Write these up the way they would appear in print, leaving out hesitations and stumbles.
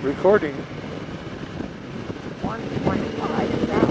Recording. 125 now.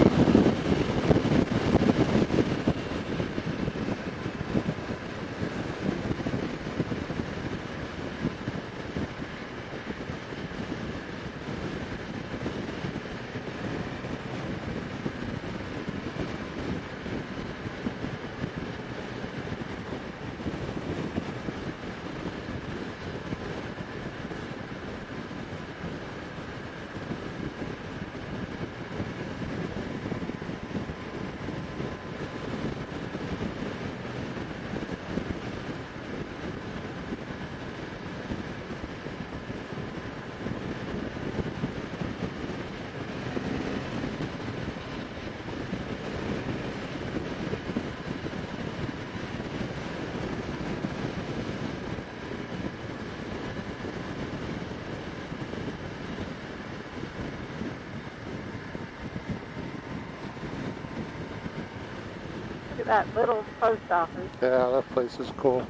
Look at that little post office. Yeah, that place is cool.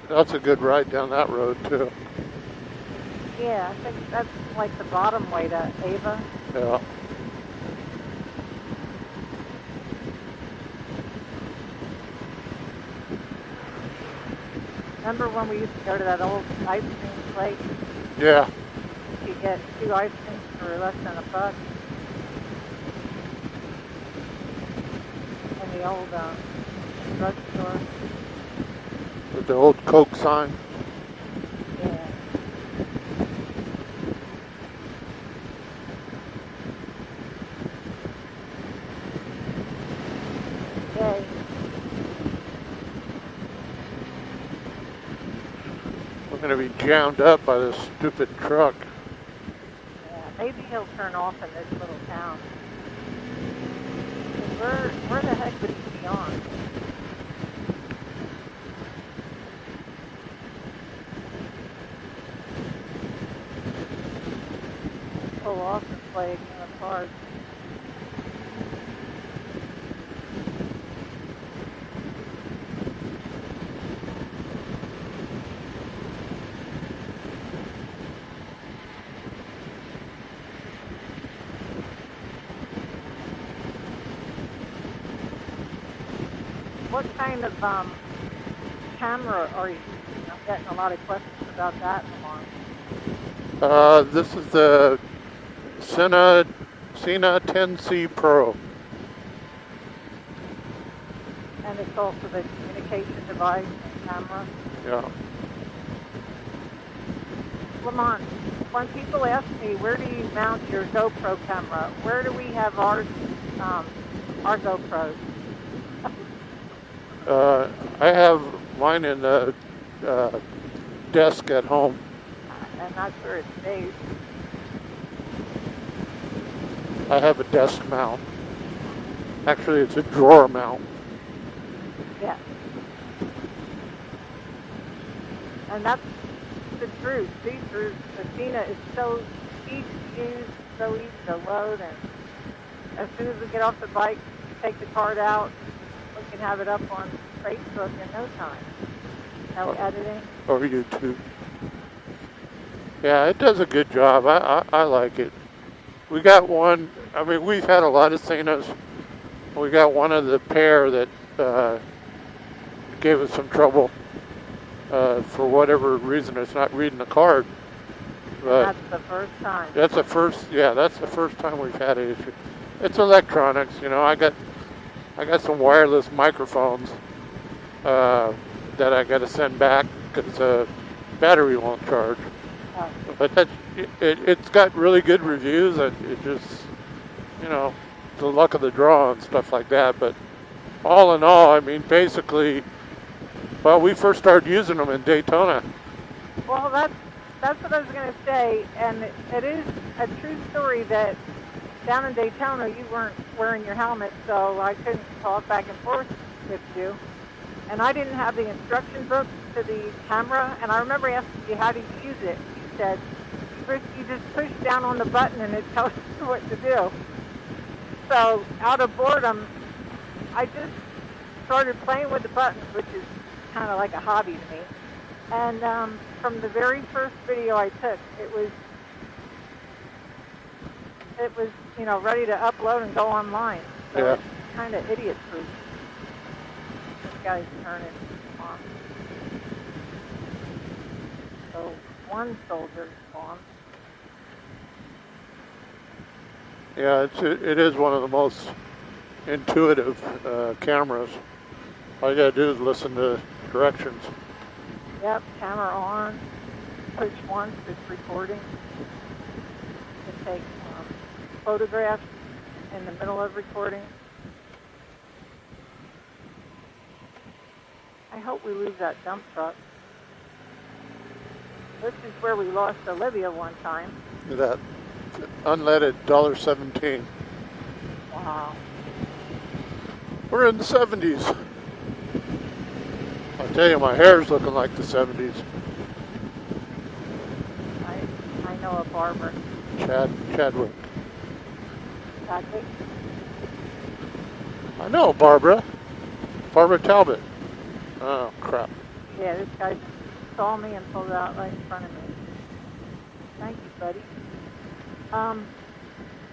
That's a good ride down that road, too. Yeah, I think that's like the bottom way to Ava. Yeah. Remember when we used to go to that old ice cream place? Yeah. You could get 2 ice creams for less than $1. In the old drugstore. With the old Coke sign. Yeah. Yay. We're going to be jammed up by this stupid truck. Yeah, maybe he'll turn off in this little town. Where the heck would he be on? Pull off and play a game of cards. What kind of camera are you using? I'm getting a lot of questions about that, Lamar. This is the Cena 10C Pro. And it's also the communication device and camera. Yeah. Lamont, when people ask me, where do you mount your GoPro camera? Where do we have our GoPros? I have mine in the desk at home. And that's where it stays. I have a desk mount. Actually, it's a drawer mount. Yeah. And that's the truth. See, through the Cena is so easy to use, so easy to load, and as soon as we get off the bike, take the card out, we can have it up on Facebook in no time. No editing. Or YouTube. Yeah, it does a good job. I like it. We got one, I mean, we've had a lot of Cenas. We got one of the pair that gave us some trouble. For whatever reason, it's not reading the card. But that's the first time. That's the first time we've had an issue. It's electronics, you know. I got some wireless microphones that I got to send back because the battery won't charge. Oh. But it's got really good reviews, and it just, you know, the luck of the draw and stuff like that. But all in all, I mean, basically, well, we first started using them in Daytona. Well, that's what I was going to say, and it is a true story that down in Daytona you weren't wearing your helmet, so I couldn't talk back and forth with you. And I didn't have the instruction book to the camera, and I remember asking you, how do you use it? You said, you just push down on the button and it tells you what to do. So out of boredom, I just started playing with the buttons, which is kind of like a hobby to me. And from the very first video I took, it was it was, ready to upload and go online. So Yeah. it's kind of idiot-proof. This guy's turning on. So one soldier's on. Yeah, it is one of the most intuitive cameras. All you gotta do is listen to directions. Yep, camera on. Push once, it's recording. It takes photographs in the middle of recording. I hope we lose that dump truck. This is where we lost Olivia one time. That unleaded $1.17. Wow. We're in the 70s. I'll tell you, my hair's looking like the 70s. I know a barber. Chadwick. Chadwick? I know Barbara Talbot. Oh, crap. Yeah, this guy saw me and pulled out right in front of me. Thank you, buddy.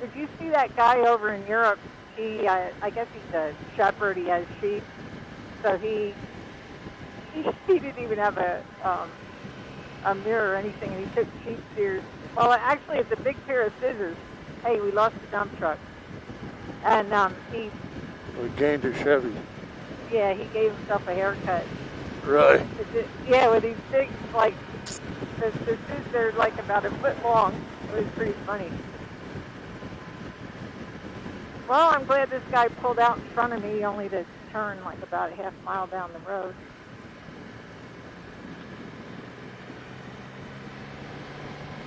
Did you see that guy over in Europe? He, I guess he's a shepherd. He has sheep. So he didn't even have a mirror or anything, and he took sheep shears. Well, actually, it's a big pair of scissors. Hey, we lost the dump truck. And We gained a Chevy. he gave himself a haircut. Really? Yeah, with these big, like, the scissors, they're like about a foot long. It was pretty funny. Well, I'm glad this guy pulled out in front of me, only to turn like about a half mile down the road.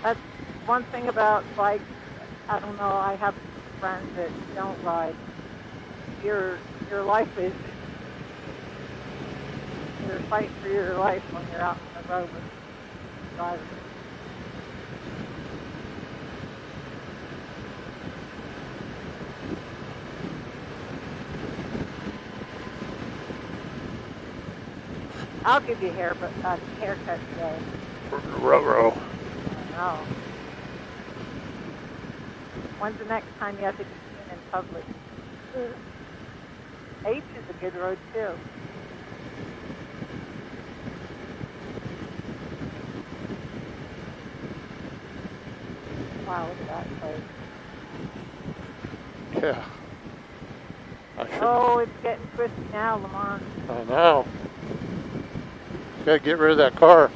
That's one thing about bikes. I don't know. I have friends that don't ride. Your life is, you're fighting for your life when you're out on the road with driving. I'll give you a haircut today. Ruh-roh. No. When's the next time you have to be seen in public? H is a good road, too. Wow, look at that place. Yeah. Oh, it's getting twisty now, Lamont. I know. Gotta get rid of that car.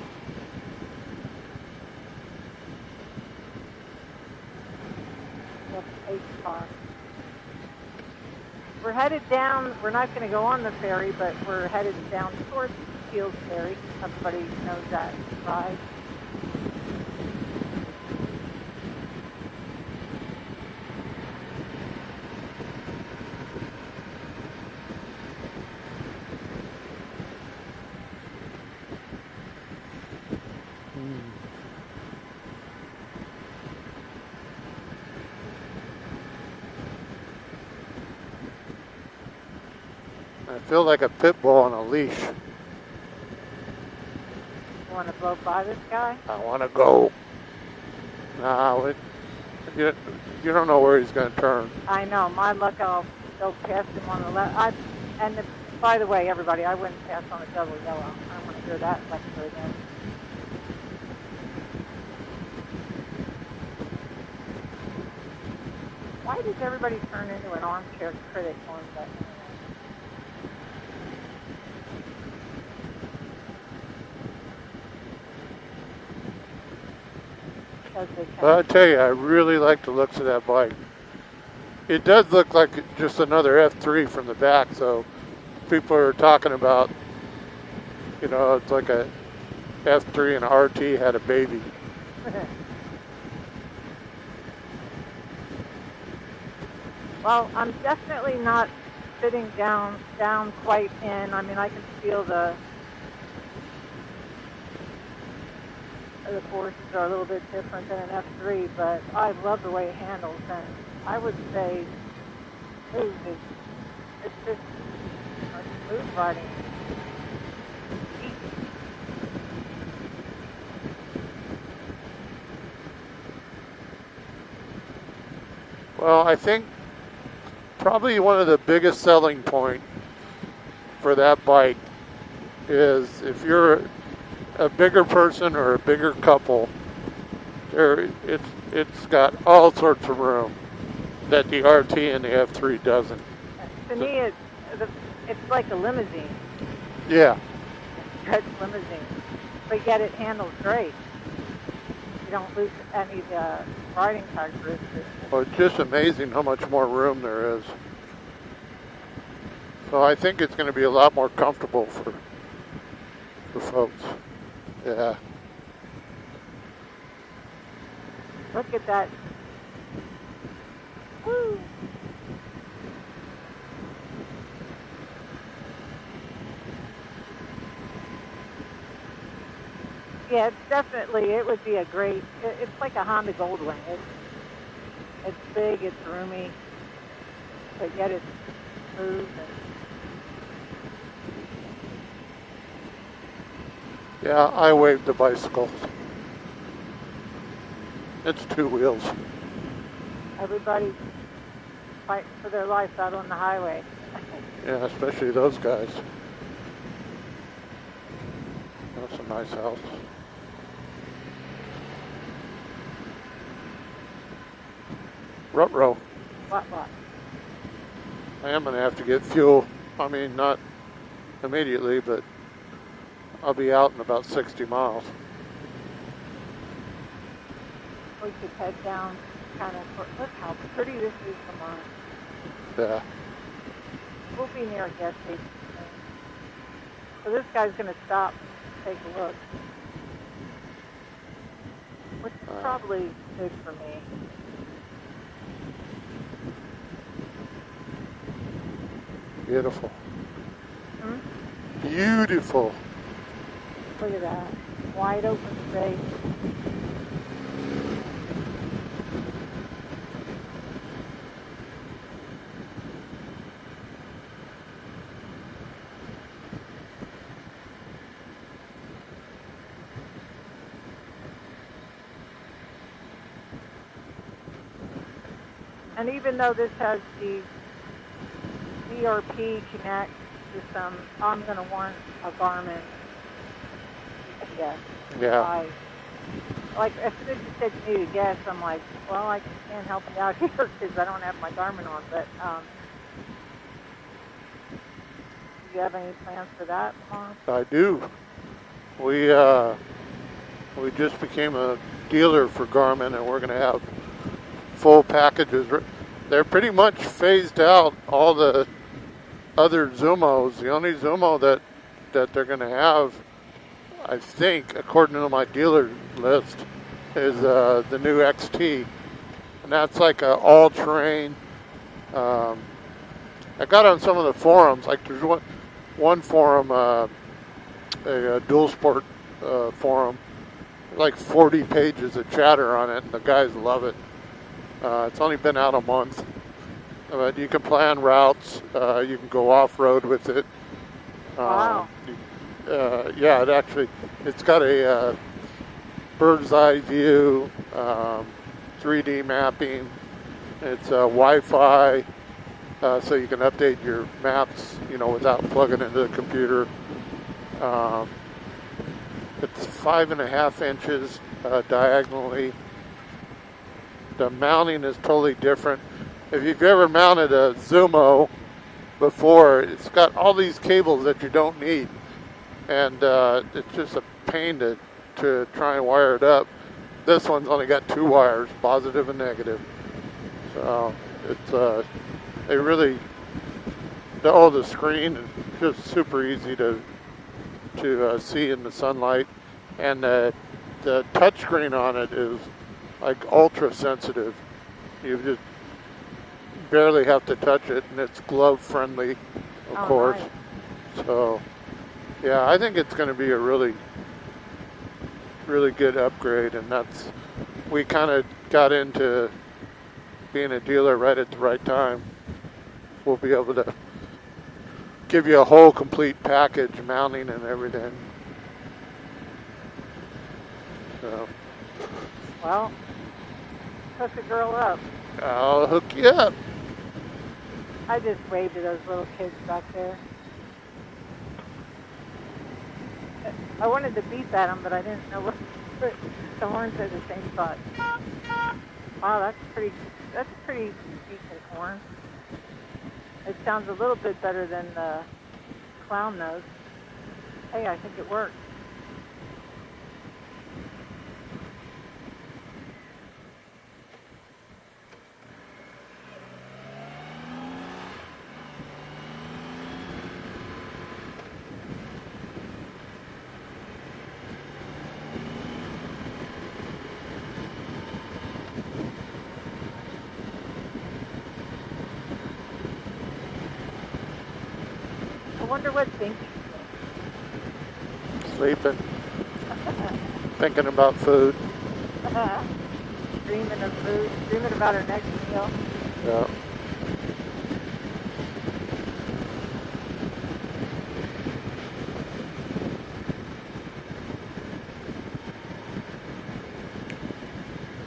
Yep, H car. We're headed down. We're not going to go on the ferry, but we're headed down towards Fields Ferry. Everybody knows that ride. I feel like a pit bull on a leash. You want to blow by this guy? I want to go. You don't know where he's going to turn. I know. My luck, I'll go past him on the left. By the way, everybody, I wouldn't pass on a double yellow. I don't want to hear that lecture again. Why does everybody turn into an armchair critic on that? Well, I tell you, I really like the looks of that bike. It does look like just another F3 from the back, so people are talking about, it's like a F3 and a RT had a baby. Well, I'm definitely not sitting down quite in. I mean, I can feel the forces are a little bit different than an F3, but I love the way it handles, and I would say smooth is, it's just a smooth riding. Well, I think probably one of the biggest selling point for that bike is if you're a bigger person or a bigger couple, it's got all sorts of room that the RT and the F3 doesn't. To me, it's like a limousine. Yeah. Stretch limousine, but yet it handles great. You don't lose any of the riding characteristics. Well, it's just amazing how much more room there is. So I think it's going to be a lot more comfortable for folks. Yeah. Look at that. Woo. Yeah, it's definitely, it would be a great, it's like a Honda Goldwing. It's big, it's roomy, but yet it's smooth. And Yeah, I waved the bicycle. It's two wheels. everybody's fighting for their life out on the highway. Yeah, especially those guys. That's a nice house. Ruh-roh. What? I am going to have to get fuel. I mean, not immediately, but I'll be out in about 60 miles. We could head down kind of, look how pretty this is tomorrow. Yeah. We'll be near a gas station. So this guy's going to stop and take a look. Which is probably good for me. Beautiful. Hmm? Beautiful. Look at that. Wide open space. And even though this has the ERP Connect system, I'm going to want a Garmin. Yes. Yeah. Like, as soon as you said you needed gas, I'm like, well, I can't help you out here because I don't have my Garmin on. But do you have any plans for that, Mom? I do. We just became a dealer for Garmin, and we're going to have full packages. They're pretty much phased out all the other Zumos. The only Zumo that they're going to have, I think, according to my dealer list, is the new XT, and that's like an all-terrain. I got on some of the forums. Like there's one forum, a dual sport forum, like 40 pages of chatter on it, and the guys love it. It's only been out a month, but you can plan routes. You can go off-road with it. Wow. Yeah, it's got a bird's eye view, 3D mapping. It's Wi-Fi, so you can update your maps, without plugging into the computer. It's 5.5 inches diagonally. The mounting is totally different. If you've ever mounted a Zumo before, it's got all these cables that you don't need. And it's just a pain to try and wire it up. This one's only got 2 wires, positive and negative. So it's the screen is just super easy to see in the sunlight, and the touch screen on it is like ultra sensitive. You just barely have to touch it, and it's glove friendly, of course. Nice. So yeah, I think it's going to be a really, really good upgrade, and we kind of got into being a dealer right at the right time. We'll be able to give you a whole complete package, mounting and everything. So. Well, hook a girl up. I'll hook you up. I just waved to those little kids back there. I wanted to beep at them, but I didn't know what the horns are the same spot. Wow, that's a pretty decent horn. It sounds a little bit better than the clown nose. Hey, I think it worked. I wonder what Binky Sleeping. Thinking about food. dreaming of food, dreaming about her next meal. Yeah.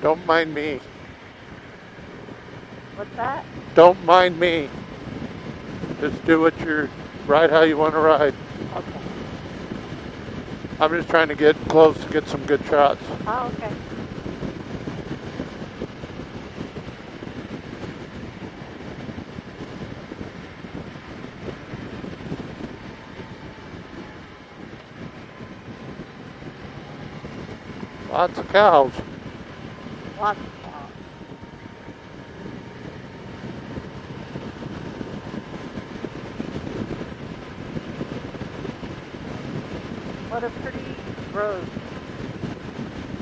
Don't mind me. What's that? Don't mind me. Just do ride how you want to ride. Okay. I'm just trying to get close to get some good shots. Oh, okay. Lots of cows. Lots of cows. What a pretty road.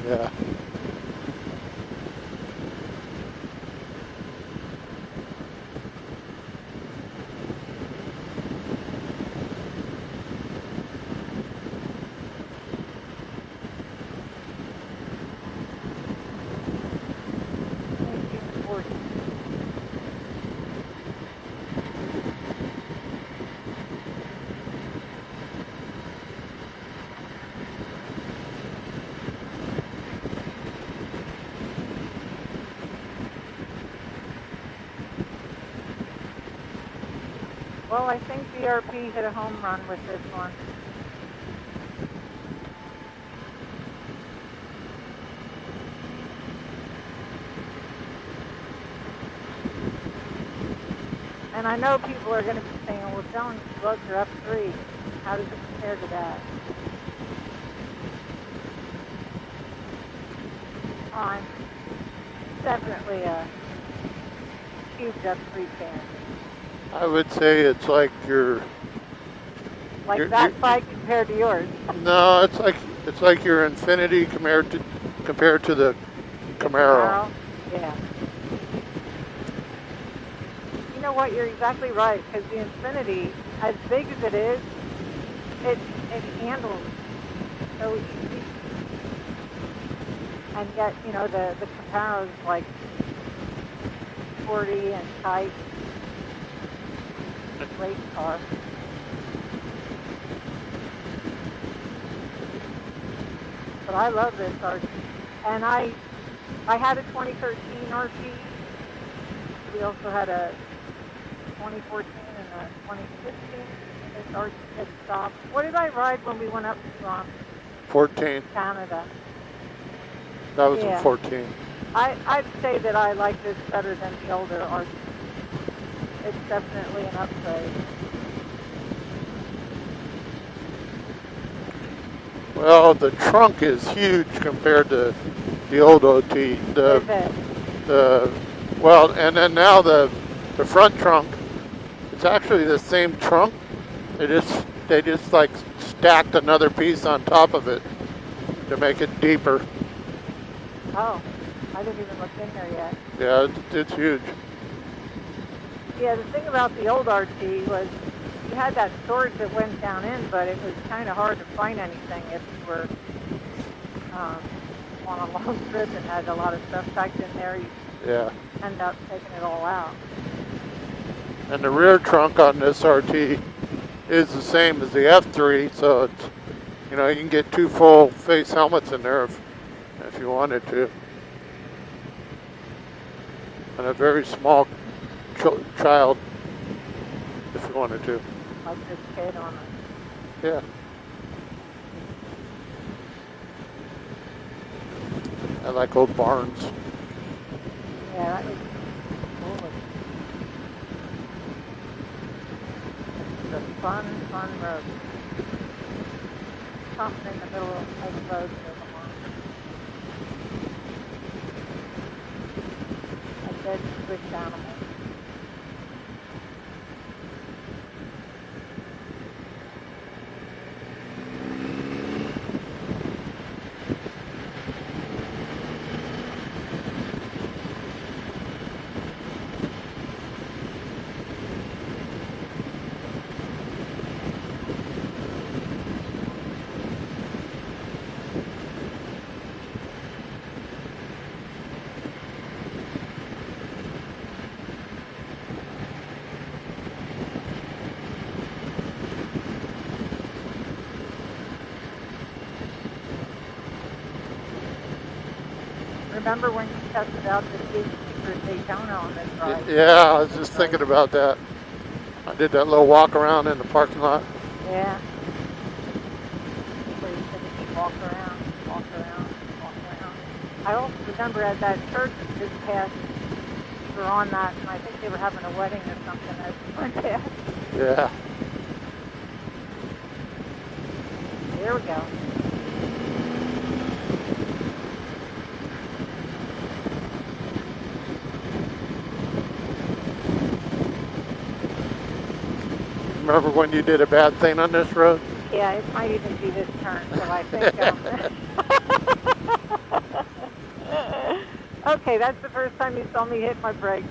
Yeah. Well, I think BRP hit a home run with this one. And I know people are going to be saying, well, Joan, slugs are up 3. How does it compare to that? I'm definitely a huge up 3 fan. I would say it's like Like that bike compared to yours. No, it's like your Infinity compared to the Camaro. Yeah. You know what? You're exactly right. Because the Infinity, as big as it is, it handles so easy. And yet, you know, the Camaro's like sporty and tight. Race car. But I love this RT. And I had a 2013 RT. We also had a 2014 and a 2015. This RT had stopped. What did I ride when we went up to 14. Canada? That was a 14. I'd say that I like this better than the older RT. It's definitely an upgrade. Well, the trunk is huge compared to the old OT. Well, and then now the front trunk, it's actually the same trunk. They just like stacked another piece on top of it to make it deeper. Oh, I didn't even look in there yet. Yeah, it's huge. Yeah, the thing about the old RT was you had that storage that went down in, but it was kind of hard to find anything if you were on a long trip and had a lot of stuff packed in there. You end up taking it all out. And the rear trunk on this RT is the same as the F3, so it's, you know, you can get 2 full face helmets in there if you wanted to. and a very small child, if you wanted to. Like this kid on it. Yeah. I like old barns. Yeah, that was cool. It's a fun road. Something in the middle of the road near Lamont. A dead switch animal. Remember when you tested out the big secret Daytona on this ride? Yeah, I was just thinking about that. I did that little walk around in the parking lot. Yeah. Where you could just walk around, walk around, walk around. I also remember at that church that just passed, we were on that, and I think they were having a wedding or something as we went past. Yeah. There we go. Remember when you did a bad thing on this road? Yeah, it might even be this turn, so I think. Okay, that's the first time you saw me hit my brakes.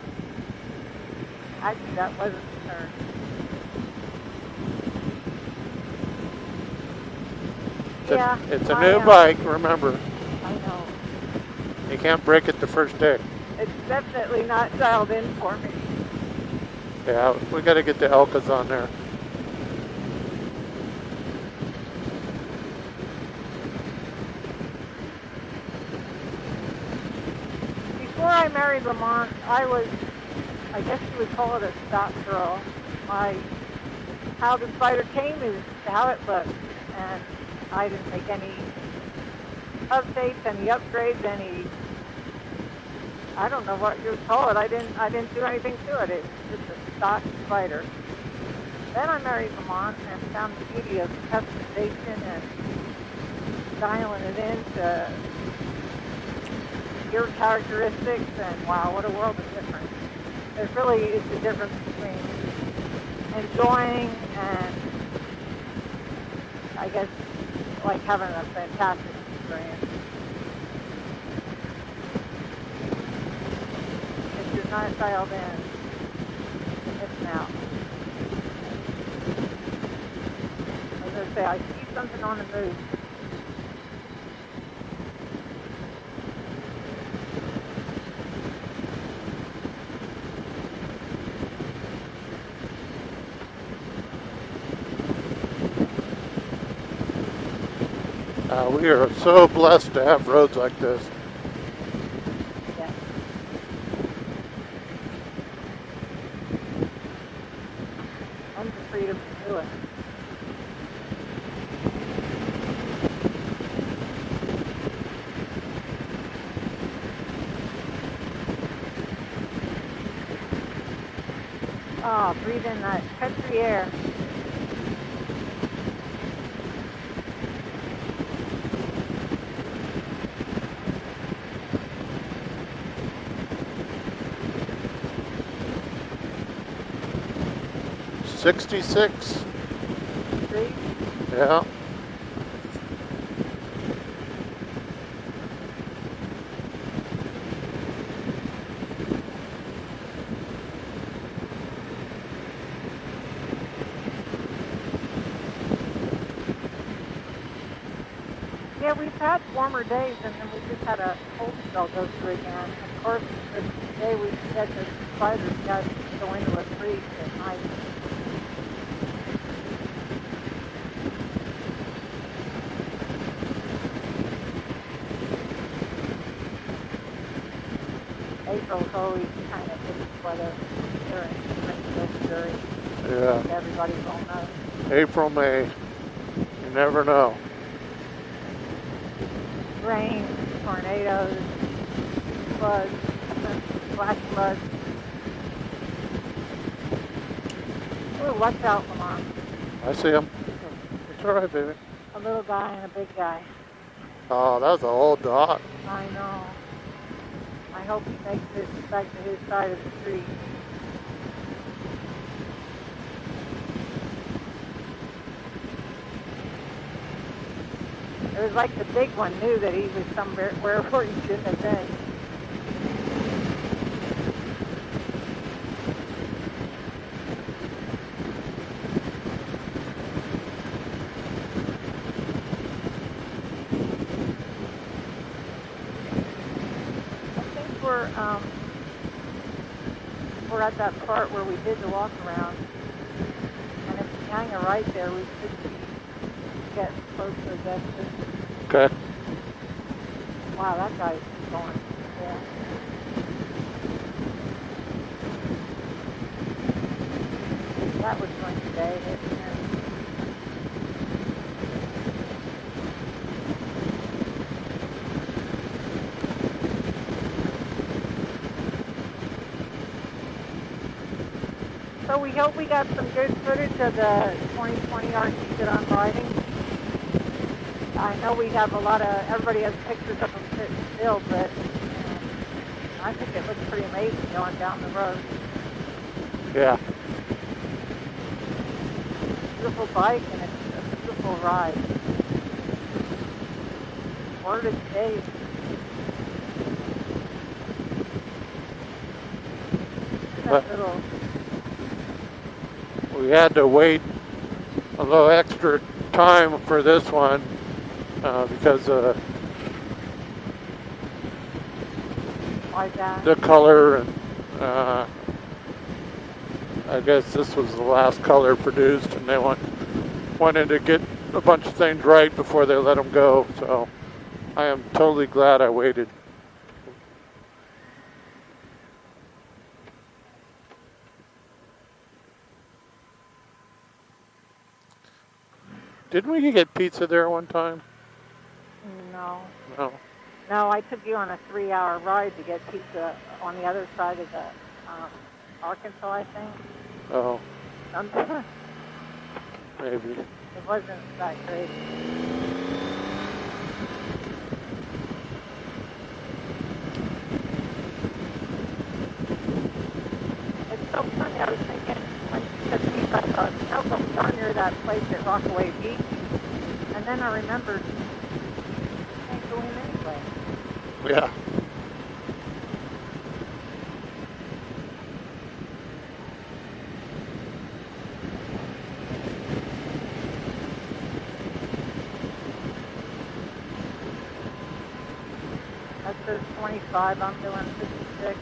Actually, that wasn't the turn. It's a new bike, remember. I know. You can't break it the first day. It's definitely not dialed in for me. Yeah, we got to get the Elkas on there. Before I married Lamont, I was, I guess you would call it a stock girl. How the Spyder came is how it looked, and I didn't make any updates, any upgrades, any, I don't know what you would call it. I didn't do anything to it. It's just a stock Spyder. Then I married Lamont and found the beauty of customization and dialing it into your characteristics, and wow, what a world of difference. There really is a difference between enjoying and, I guess, like having a fantastic experience. If you're not dialed in, it's out. I was going to say, I see something on the move. We are so blessed to have roads like this. Yeah. And the freedom to do it. Oh, breathe in that country air. '66. Street. Yeah. Yeah, we've had warmer days, and then we just had a cold spell go through again. Of course, today we said that spiders got to go into a freeze at night. April's always kind of iffy weather here in Springfield, Missouri. Yeah. Everybody will know. April, May. You never know. Rain, tornadoes, floods, flash floods. Oh, watch out, Lamont. I see him. It's all right, baby. A little guy and a big guy. Oh, that's an old dog. I know. I hope he makes it back to his side of the street. It was like the big one knew that he was somewhere where he shouldn't have been. I think we're at that part where we did the walk around, and if we hang a right there, we should be getting close to the destination. Okay. Wow, that guy's going. Yeah. That was going today, isn't it? So we hope we got some good footage of the 2020 RC that I'm riding. I know we have everybody has pictures of them sitting still, but I think it looks pretty amazing going down the road. Yeah. Beautiful bike and it's a beautiful ride. Word of the day. That little. We had to wait a little extra time for this one because Why that? the color and I guess this was the last color produced and they wanted to get a bunch of things right before they let them go. So I am totally glad I waited. Didn't we get pizza there one time? No. No. No, I took you on a 3-hour ride to get pizza on the other side of the Arkansas, I think. Oh, Something. maybe. It wasn't that great. It's so funny. I was thinking when you said pizza, I thought, how come we are near that place at Rockaway Beach? And then I remembered, you can't go in anyway. Yeah. That says 25, I'm doing 56.